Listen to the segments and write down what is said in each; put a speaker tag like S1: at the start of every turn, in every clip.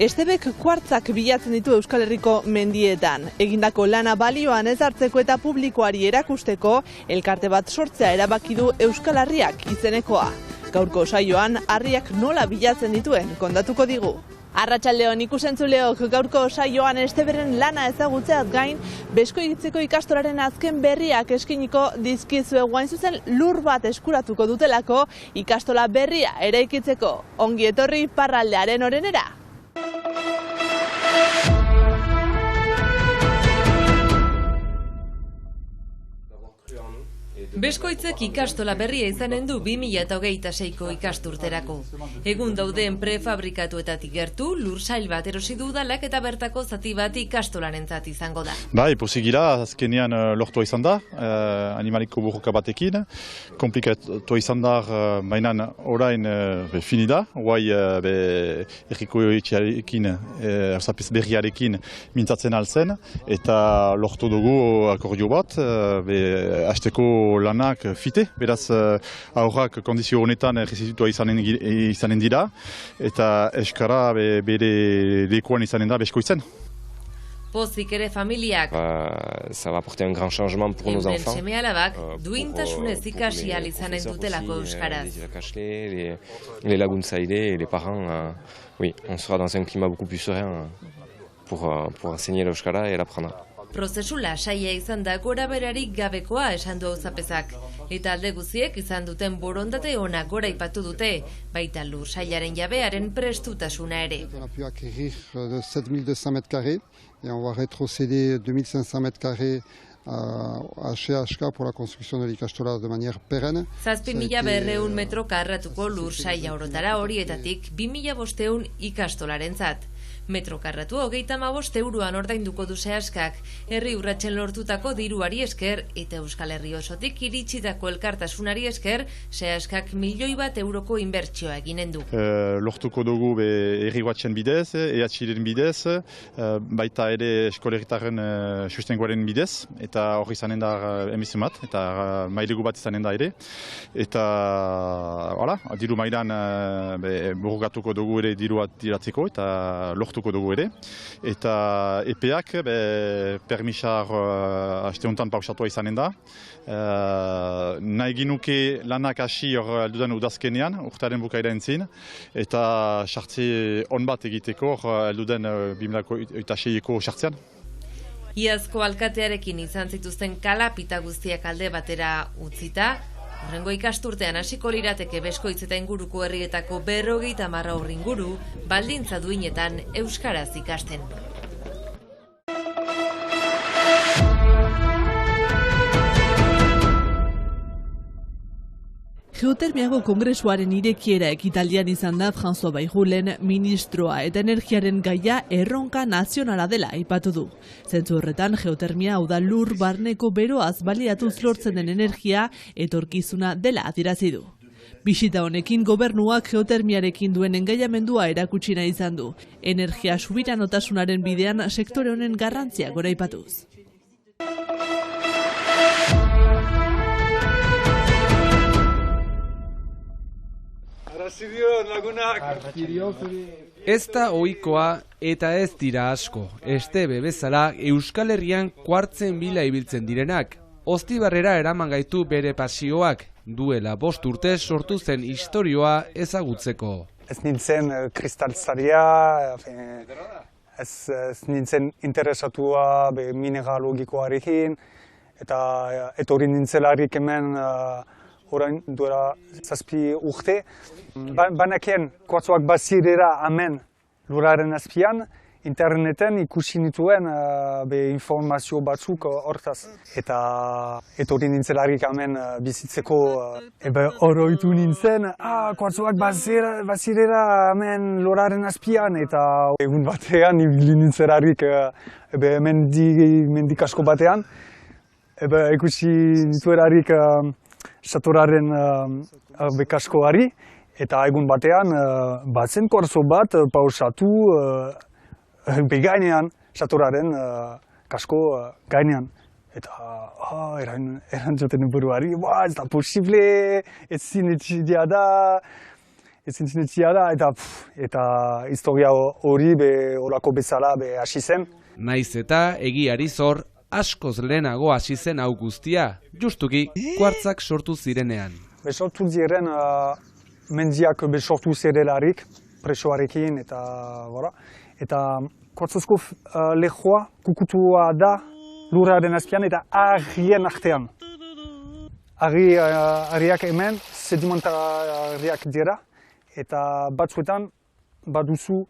S1: Estebek kuartzak bilatzen ditu Euskal Herriko mendietan. Egindako lana balioan ez hartzeko eta publikoari erakusteko, elkarte bat sortzea erabaki du Euskal Harriak izenekoa. Gaurko saioan, harriak nola bilatzen dituen kontatuko digu. Arratsaldeon ikusentzuleok, gaurko saioan Esteberen lana ezagutzeaz gain, Beskoitzeko ikastolaren azken berriak eskiniko dizkizue guain zuzen lur bat eskuratuko dutelako ikastola berria eraikitzeko. Ongi etorri Parraldearen orenera.
S2: Beskoitzek ikastola berria izanen du 2026ko ikasturterako. Egun dauden prefabrikatuetatik gertu, lursail bat erosi du udalak eta bertako zati bat ikastolarentzat izango da.
S3: Bai, posigira, azkenean lortua izan da, animaliko burruka batekin. Komplikatu izan da, mainan orain fini da, guai erriko etxearekin, erzapez berriarekin mintzatzen alzen, eta lortu dugu akordio bat, hasteko lanak fite, beraz aurrak kondizio honetan restitutua izanen dira, eta eskara bere lekuan izanen da Beskoitzen.
S2: Pozik ere familiak.
S4: Ça va apporter un grand changement pour nos enfants.
S2: Seme alabak duintasunez ikasi ahal izanen dutelako euskaraz.
S4: Les laguntzaile et les parents, oui, on sera dans un climat beaucoup plus serein pour enseigner l'euskara et l'apprendre.
S2: Prozesu lasaia izan da gora berarik gabekoa esan du Auzapezak. Eta alde guziek izan duten borondate ona gora ipatu dute, baita lursailaren jabearen prestutasuna ere.
S5: On a pu acquérir de 7200 mètres carrés et on va rétrocéder 2500 mètres carrés à CHK pour la construction de l'ikastola de manière pérenne.
S2: 7.200 metro karratuko lursaila orotara horietatik 2.500 ikastolarentzat. Metro karratu 35 euroan ordainduko du Seaskak, herri urratsen lortutako diruari esker eta Euskal Herri osotik iritsitako elkartasunari esker, Seaskak 1.000.000 euroko inbertsioa eginen du.
S3: Lortuko dugu herri urratsen bidez, EHIren bidez, baita ere eskolerritaren sustengoaren bidez, eta hori izanen da emizen bat, eta mailegu bat izanen da ere. Eta, diru mailan burugatuko dugu ere diru bat diratzeko, eta lortuko dugu ere, eta epeak permisar haste honetan pausatua izanen da. Nahi ginuke lanak hasi hor aldudan udazkenean, urtaren bukaera entzin, eta sartze on bat egiteko aldudan 2026ko sartzean.
S2: Iazko alkatearekin izan zituzten kalapita guztiak alde batera utzita, horrengo ikasturtean hasiko lirateke Beskoitz eta inguruko herrietako 50 haur inguru baldintza duinetan euskaraz ikasten.
S1: Geotermiako kongresuaren irekiera ekitaldian izan da François Bayroulen ministroa eta energiaren gaia erronka nazionala dela aipatu du. Zentzu horretan geotermia hau da lur barneko beroaz baliatuz lortzen den energia etorkizuna dela adierazi du. Bisita honekin gobernuak geotermiarekin duen engaiamendua erakutsi nahi izan du. Energia subiranotasunaren bidean sektore honen garrantzia goraipatuz.
S6: Ez da ohikoa eta ez dira asko. Estebe bezala Euskal Herrian kuartzen bila ibiltzen direnak. Oztibarrera eraman gaitu bere pasioak, duela 5 urte sortu zen istorioa ezagutzeko.
S7: Ez nintzen kristaltzaria, ez nintzen interesatua mineralogikoarekin, eta etorri nintzelarik hemen orain duela 7 urte. Banakien kuartzoak bazirera hemen lurraren azpian, interneten ikusi nituen informazio batzuk hortaz. Eta etorri nintzelarik hemen bizitzeko oroitu nintzen, kuartzoak bazirera hemen lurraren azpian, eta egun batean ibili nintzelarik mendik asko batean. Ikusi nituelarik satoraren bekaskoari, eta egun batean batzen kuartzo bat pausatu begainean, satoraren kasko gainean. Eta erantzuten buruari, ez da posible, ez zinetxidea da, ezin sinetzia da, eta historia hori horako bezala hasi zen.
S6: Naiz eta egiari zor, askoz lehenago hasi zen hau guztia, justuki kuartzak sortu zirenean.
S7: Sortu ziren mendiak sortu zirelarik, presoarekin eta kuartzozko lehoa kukutua da lurraren azpian eta harrien artean. Harriak hemen sedimentariak dira eta batzuetan baduzu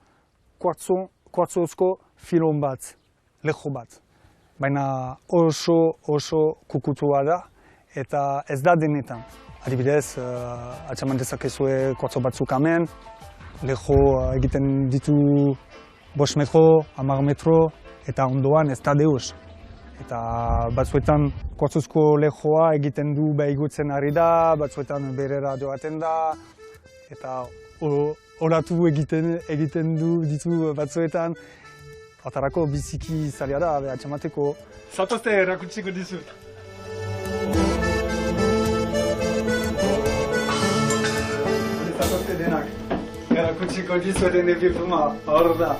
S7: kuartzozko filon bat, leho bat. Baina oso kukutua da eta ez da denetan. Adibidez, atxaman dezakezue kuartzo batzuk hemen, leho egiten ditu 5 metro, 10 metro eta ondoan ez da deus. Eta batzuetan kuartzozko lehoa egiten du behigotzen ari da, batzuetan berera joaten da, eta olatu egiten ditu batzuetan. Atarako biziki zaila da, atxamateko. Zatozte erakutsiko dizut. Zatozte denak. Erakutsiko dizuten epifuma, hor da.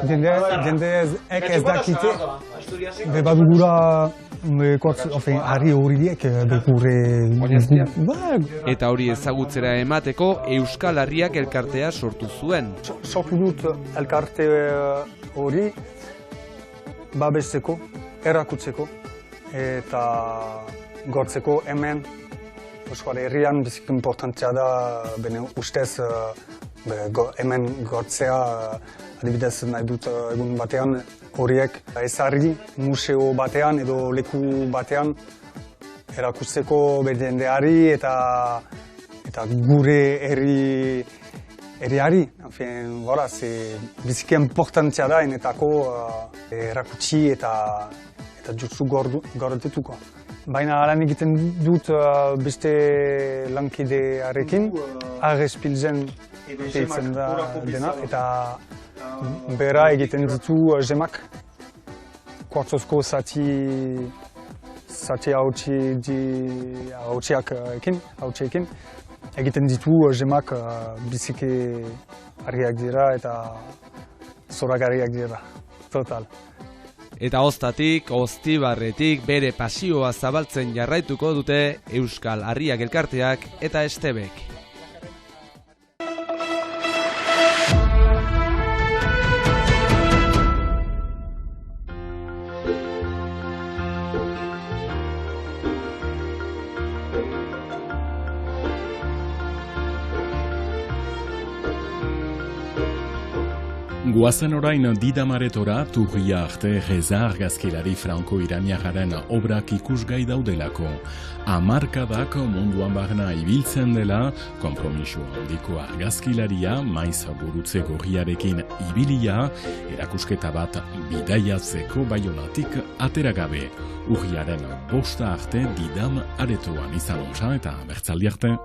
S7: Jende ez dakite, badugura harri horiek gure...
S6: Eta hori ezagutzera emateko Euskal Harriak elkartea sortu zuen.
S7: Sortu dut elkarte hori babesteko, erakutzeko eta gortzeko hemen Euskal Herrian biziki importantzia da bene ustez hemen gortzea. Adibidez nahi dut egun batean horiek ezarri museo batean edo leku batean erakusteko jendeari eta gure herriari. Biziki importantzia da enetako erakutsi eta jutsu gordetuko. Baina lan egiten dut beste lankidearekin, Arrespilzen deitzen da dena, eta bera egiten ditu gemak, kuartzozko zati hautseekin, egiten ditu gemak biziki harriak dira eta zoragarriak dira, total.
S6: Eta oztatik, Oztibarretik bere pasioa zabaltzen jarraituko dute Euskal Harriak elkarteak eta Estebek.
S8: Goazen orain Didamaretora, Turria arte Reza argazkilari franko-iraniarraren obrak ikusgai daudelako. Hamarkadak munduan barna ibiltzen dela, konpromiso handiko argazkilaria, maiz burutze gorriarekin ibilia, erakusketa bat bidaiatzeko Baionatik ateragabe. Urriaren 5 arte Didam aretoan izan onsa eta bertzaldi arte.